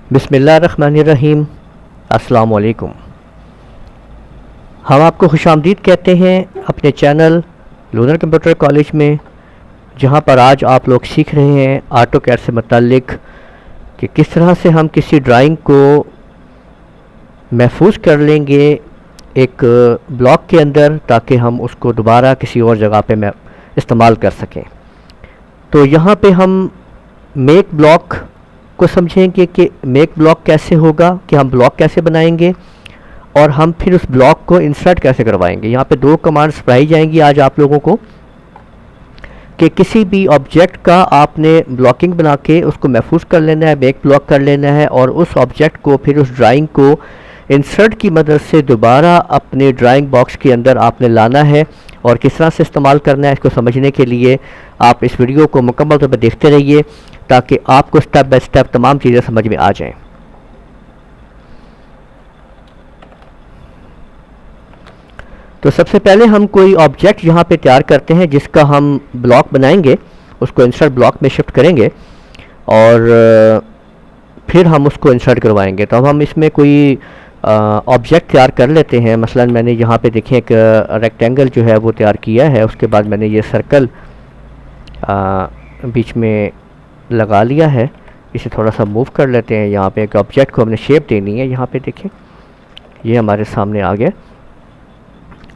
बिस्मिल्लाहिर्रहमानिर्रहीम। अस्सलाम वालेकुम। हम आपको खुशामदीद कहते हैं अपने चैनल लूनर कंप्यूटर कॉलेज में, जहां पर आज आप लोग सीख रहे हैं ऑटोकैड से मुताल्लिक कि किस तरह से हम किसी ड्राइंग को महफूज कर लेंगे एक ब्लॉक के अंदर, ताकि हम उसको दोबारा किसी और जगह पे इस्तेमाल कर सकें। तो यहाँ पे हम मेक ब्लॉक को समझेंगे कि मेक ब्लॉक कैसे होगा, कि हम ब्लॉक कैसे बनाएंगे और हम फिर उस ब्लॉक को इंसर्ट कैसे करवाएंगे। यहाँ पे दो कमांड्स पढ़ाई जाएंगी आज आप लोगों को कि किसी भी ऑब्जेक्ट का आपने ब्लॉकिंग बना के उसको महफूज कर लेना है, मेक ब्लॉक कर लेना है, और उस ऑब्जेक्ट को फिर उस ड्राइंग को इंसर्ट की मदद से दोबारा अपने ड्राइंग बॉक्स के अंदर आपने लाना है। और किस तरह से इस्तेमाल करना है इसको समझने के लिए आप इस वीडियो को मुकम्मल तौर पर देखते रहिए, ताकि आपको स्टेप बाय स्टेप तमाम चीज़ें समझ में आ जाएं। तो सबसे पहले हम कोई ऑब्जेक्ट यहाँ पे तैयार करते हैं जिसका हम ब्लॉक बनाएंगे, उसको इंसर्ट ब्लॉक में शिफ्ट करेंगे और फिर हम उसको इंसर्ट करवाएंगे। तो अब हम इसमें कोई ऑब्जेक्ट तैयार कर लेते हैं। मसलन मैंने यहाँ पे देखें एक रेक्टेंगल जो है वो तैयार किया है, उसके बाद मैंने ये सर्कल बीच में लगा लिया है। इसे थोड़ा सा मूव कर लेते हैं। यहाँ पे एक ऑब्जेक्ट को हमने शेप देनी है। यहाँ पे देखें ये हमारे सामने आ गया।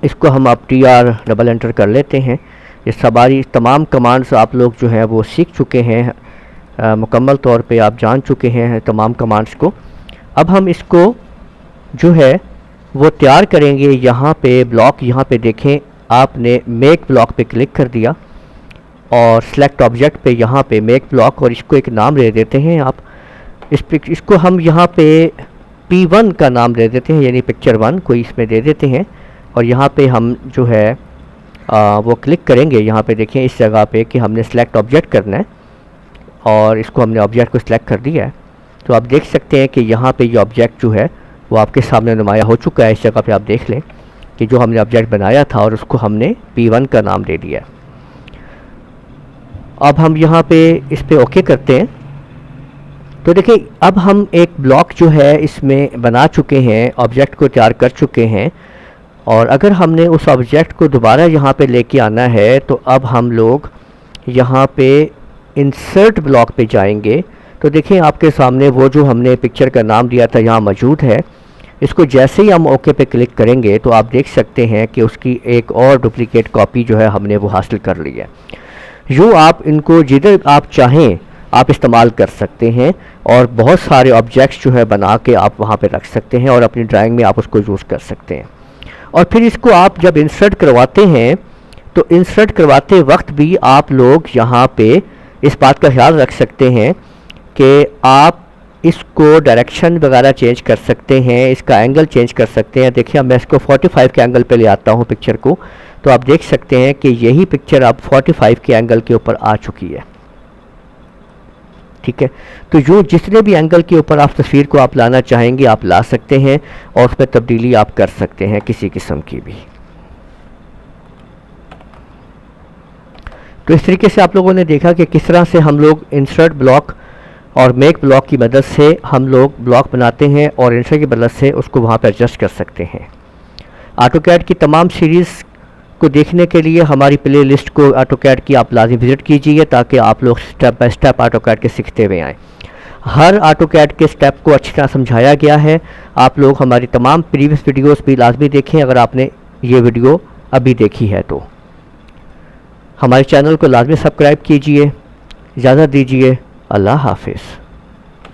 इसको हम अब TR डबल एंटर कर लेते हैं। ये सारी तमाम कमांड्स आप लोग जो है वो सीख चुके हैं, मुकम्मल तौर पे आप जान चुके हैं तमाम कमांड्स को। अब हम इसको जो है वो तैयार करेंगे। यहाँ पे ब्लॉक, यहाँ पे देखें आपने मेक ब्लॉक पे क्लिक कर दिया और सेलेक्ट ऑब्जेक्ट पे यहाँ पे मेक ब्लॉक, और इसको एक नाम दे देते हैं आप। इसको हम यहाँ पे P1 का नाम दे देते हैं, यानी पिक्चर 1 कोई इसमें दे देते हैं। और यहाँ पे हम जो है वो क्लिक करेंगे। यहाँ पे देखें इस जगह पे कि हमने सेलेक्ट ऑब्जेक्ट करना है और इसको हमने ऑब्जेक्ट को सिलेक्ट कर दिया है। तो आप देख सकते हैं कि यहाँ पे ये ऑब्जेक्ट जो है वो आपके सामने नुमाया हो चुका है। इस जगह पे आप देख लें कि जो हमने ऑब्जेक्ट बनाया था और उसको हमने P1 का नाम दे दिया है। अब हम यहाँ पे इस पे ओके करते हैं। तो देखिए अब हम एक ब्लॉक जो है इसमें बना चुके हैं, ऑब्जेक्ट को तैयार कर चुके हैं। और अगर हमने उस ऑब्जेक्ट को दोबारा यहाँ पे लेके आना है तो अब हम लोग यहाँ पे इंसर्ट ब्लॉक पे जाएंगे। तो देखें आपके सामने वो जो हमने पिक्चर का नाम दिया था यहाँ मौजूद है। इसको जैसे ही हम ओके पे क्लिक करेंगे तो आप देख सकते हैं कि उसकी एक और डुप्लीकेट कॉपी जो है हमने वो हासिल कर ली है। यूँ आप इनको जिधर आप चाहें आप इस्तेमाल कर सकते हैं और बहुत सारे ऑब्जेक्ट्स जो है बना के आप वहाँ पे रख सकते हैं और अपनी ड्राइंग में आप उसको यूज़ कर सकते हैं। और फिर इसको आप जब इंसर्ट करवाते हैं तो इंसर्ट करवाते वक्त भी आप लोग यहाँ पे इस बात का ख्याल रख सकते हैं कि आप इसको डायरेक्शन वगैरह चेंज कर सकते हैं, इसका एंगल चेंज कर सकते हैं। देखिए अब मैं इसको 45 के एंगल पे ले आता हूँ पिक्चर को, तो आप देख सकते हैं कि यही पिक्चर अब 45 के एंगल के ऊपर आ चुकी है। ठीक है, तो जो जितने भी एंगल के ऊपर आप तस्वीर को आप लाना चाहेंगे आप ला सकते हैं और उसमें तब्दीली आप कर सकते हैं किसी किस्म की भी। तो इस तरीके से आप लोगों ने देखा कि किस तरह से हम लोग इंसर्ट ब्लॉक और मेक ब्लॉक की मदद से हम लोग ब्लॉक बनाते हैं और इंसर्ट की मदद से उसको वहाँ पर एडजस्ट कर सकते हैं। ऑटोकैड की तमाम सीरीज़ को देखने के लिए हमारी प्ले लिस्ट को ऑटोकैड की आप लाजिम विज़िट कीजिए, ताकि आप लोग स्टेप बाय स्टेप ऑटोकैड के सीखते हुए आएँ। हर ऑटोकैड के स्टेप को अच्छी तरह समझाया गया है। आप लोग हमारी तमाम प्रीवियस वीडियोस भी लाजमी देखें अगर आपने ये वीडियो अभी देखी है तो। हमारे चैनल को लाजमी सब्सक्राइब कीजिए। इजाज़त दीजिए। अल्लाह हाफिज़।